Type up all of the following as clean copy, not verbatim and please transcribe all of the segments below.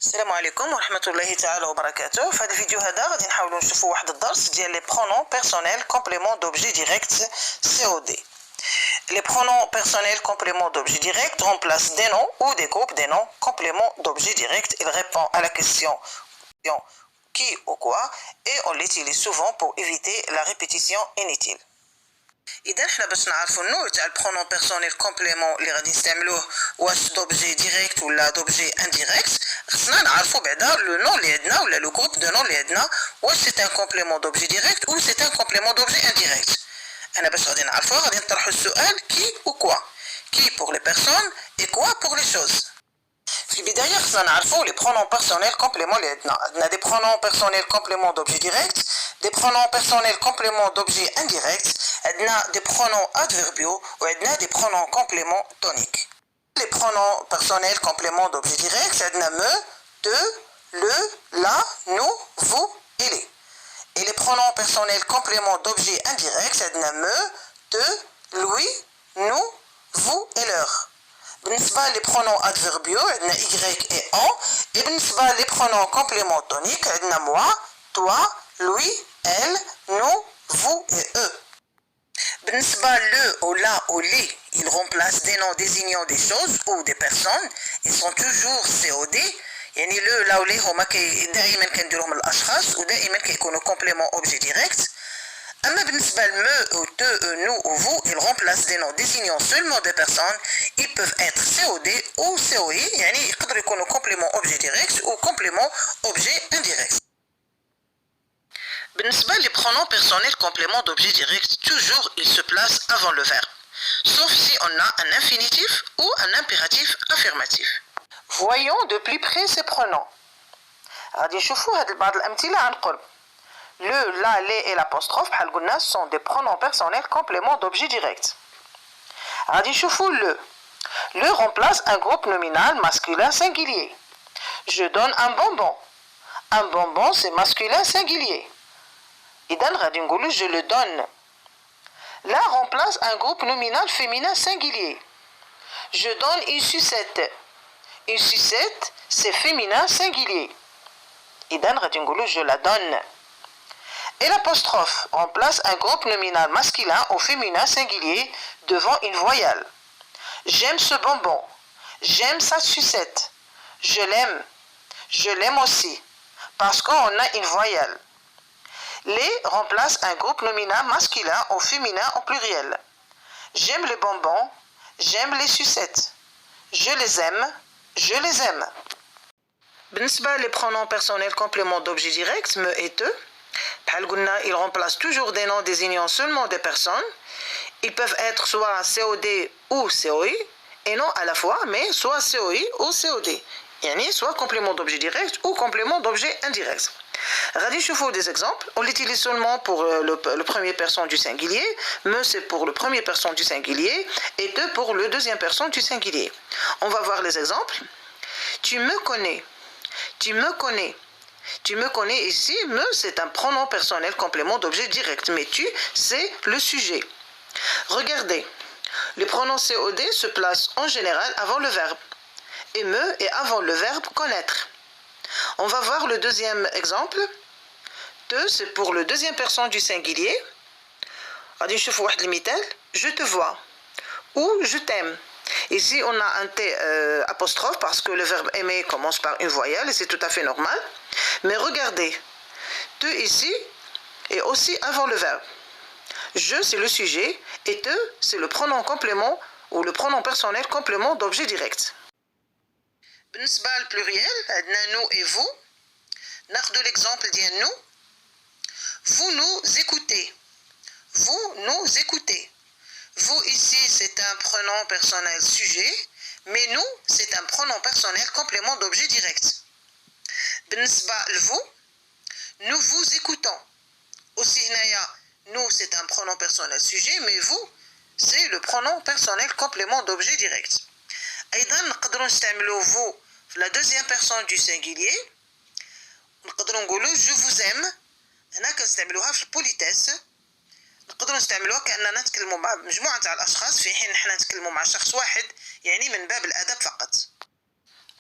السلام عليكم ورحمة الله تعالى وبركاته. في هذا الفيديو هذا غادي نحاولوا نشوفوا واحد الدرس ديال لي برونون بيرسونيل كومبليمون دوبجي ديريكت COD. Les pronoms personnels compléments d'objet direct remplacent des noms ou des groupes des noms compléments d'objet direct. Il répond à la question qui ou quoi et on l'utilise souvent pour éviter la répétition inutile. اذا حنا باش نعرفوا النوع تاع البرونون بيرسونيل كومبليمون اللي غادي نستعملوه واش دوبجي ديريكت ولا دوبجي انديريكت خصنا نعرفوا بعدا لو نون اللي عندنا ولا لو جروب دو نون اللي عندنا واش سي ان كومبليمون دوبجي ديريكت ou سي ان كومبليمون دوبجي انديريكت. انا باش غادي نعرفوا غادي نطرحوا السؤال كي ou quoi qui pour les personnes et quoi pour les choses. في البداية خصنا نعرفوا لي برونون بيرسونيل كومبليمون اللي عندنا دي برونون بيرسونيل كومبليمون دوبجي ديريكت دي برونون بيرسونيل كومبليمون دوبجي انديريكت عندنا دي برونون ادفيربيو وعندنا دي برونون كومبليمون تونيك. لي برونون بيرسونيل كومبليمون دوبجي ديريكت عندنا me te le la nous vous et les. Et les pronoms personnels compléments d'objet indirect عندنا me te lui nous vous et leur. بالنسبة les pronoms adverbiaux عندنا y et on et بالنسبة les pronoms compléments toniques عندنا moi, toi, lui, elle, nous, vous et eux. بالنسبة le ou la ou les, ils remplacent des noms désignant des choses ou des personnes. Ils sont toujours COD. يعني le لا و les هما دائما كنديروهم الأشخاص ودائما كيكونوا complément objet direct. أما بالنسبة me ou te, nous ou vous, ils remplacent des noms désignant seulement des personnes. Ils peuvent être COD ou COI, يعني يقدروا يكونوا complément objet direct ou complément objet indirect. بالنسبة les pronoms personnels complément d'objet direct, toujours ils se placent avant le verbe, sauf si on a un infinitif ou un impératif affirmatif. Voyons de plus près ces pronoms. غادي نشوفوا هاد بعض الأمثلة عن قرب. Le, la, les et l'apostrophe بحال قلنا sont des pronoms personnels complément d'objet direct. غادي نشوفوا le. Le remplace un groupe nominal masculin singulier. Je donne un bonbon. Un bonbon c'est masculin singulier. إذا غادي نقولوا je le donne. La remplace un groupe nominal féminin singulier. Je donne une sucette. Une sucette c'est féminin singulier. إذا غادي نقولوا je la donne. Et l'apostrophe remplace un groupe nominal masculin ou féminin singulier devant une voyelle. J'aime ce bonbon. J'aime sa sucette. Je l'aime. Je l'aime aussi. Parce qu'on a une voyelle. Les remplace un groupe nominal masculin ou féminin au pluriel. J'aime les bonbons. J'aime les sucettes. Je les aime. Je les aime. بالنسبة les pronoms personnels complément d'objet direct, me et te, ils remplacent toujours des noms désignant seulement des personnes. Ils peuvent être soit COD ou COI, et non à la fois, mais soit COI ou COD. Yani soit complément d'objet direct ou complément d'objet indirect. Radis Choufou des exemples. On l'utilise seulement pour le premier personne du singulier. Me c'est pour le premier personne du singulier. Et te pour le deuxième personne du singulier. On va voir les exemples. Tu me connais. Tu me connais. Tu me connais ici, me c'est un pronom personnel complément d'objet direct, mais tu c'est le sujet. Regardez, les pronoms COD se placent en général avant le verbe et me est avant le verbe connaître. On va voir le deuxième exemple. Te c'est pour le deuxième personne du singulier. Je te vois ou je t'aime. Ici, on a un T apostrophe parce que le verbe aimer commence par une voyelle et c'est tout à fait normal. Mais regardez, te ici est aussi avant le verbe. Je, c'est le sujet et te, c'est le pronom complément ou le pronom personnel complément d'objet direct. بالنسبة pluriel, عندنا nous et vous. ناخذ l'exemple ديال nous. Vous nous écoutez. Vous nous écoutez. Vous ici c'est un pronom personnel sujet, mais nous c'est un pronom personnel complément d'objet direct. بالنسبة لvous, nous vous écoutons. Aussi nous c'est un pronom personnel sujet, mais vous c'est le pronom personnel complément d'objet direct. أيضا نقدروا نستعملوا vous في la deuxième personne du singulier. نقدروا نقولوا je vous aime. هنا كنستعملوها في البوليتيس. نقدروا نستعملوها كأننا نتكلموا مع مجموعة تاع الأشخاص في حين نحن نتكلموا مع شخص واحد يعني من باب الأدب فقط.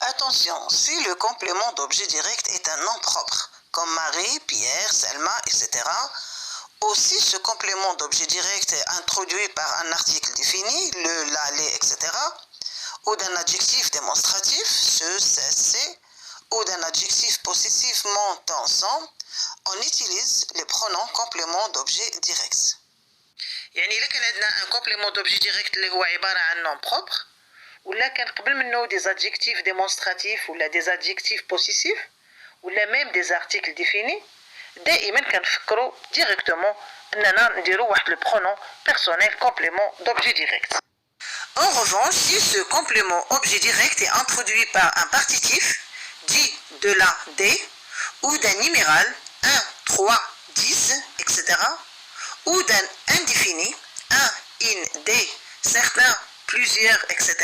Attention, si le complément d'objet direct est un nom propre, comme Marie, Pierre, Selma, etc., aussi ce complément d'objet direct est introduit par un article défini, le, la, les, etc., ou d'un adjectif démonstratif, ce, c'est, ou d'un adjectif possessif montant sans, on utilise les pronoms compléments d'objet direct. يعني إذا كان عندنا un complément d'objet direct اللي هو عبارة عن nom propre ولا كان قبل منه des adjectifs démonstratifs ولا des adjectifs possessifs ولا même des articles définis دائما كنفكروا directement اننا نديروا واحد le pronom personnel complément d'objet direct. En revanche, si ce complément objet direct est introduit par un partitif dit de la, des ou d'un numéral 1, 3, 10, etc. ou d'un indéfini 1, in, des, certains, plusieurs, etc.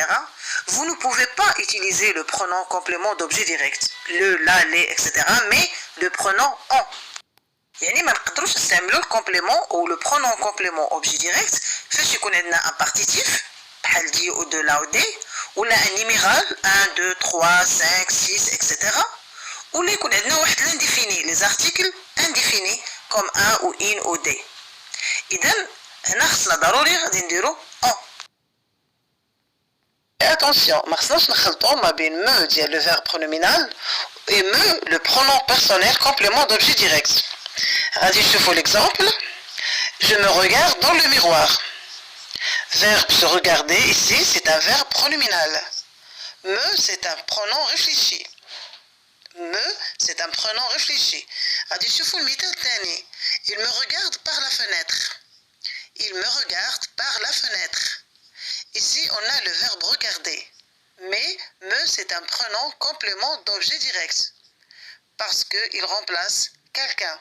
vous ne pouvez pas utiliser le pronom complément d'objet direct, le, la, les, etc. mais le pronom en. يعني ما نقدروش نستعملوا الكومبليمون او لو برونون كومبليمون اوبجي ديريكت فاش يكون عندنا ان بارتيتيف بحال دي او دو لا او دي ولا ان نيميرال 1 2 3 5 6 اكسيتيرا ولا يكون عندنا واحد لانديفيني لي زارتيكل انديفيني كوم ان او ان او دي. اذا هنا خصنا ضروري غادي نديرو اون. Attention, ما خصناش نخلطوا ما بين me ديال le verbe pronominal et me le pronom personnel complément d'objet direct. غادي نشوفوا l'exemple. Je me regarde dans le miroir. Verbe se regarder ici, c'est un verbe pronominal. Me, c'est un pronom réfléchi. Me, c'est un pronom réfléchi. غادي نشوفوا المثال الثاني. Il me regarde par la fenêtre. Il me regarde par la fenêtre. Ici, on a le verbe regarder. Mais me, c'est un pronom complément d'objet direct. Parce qu'il remplace quelqu'un.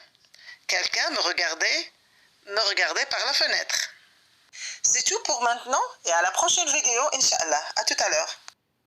Quelqu'un me regardait par la fenêtre. C'est tout pour maintenant et à la prochaine vidéo, Inch'Allah. À tout à l'heure.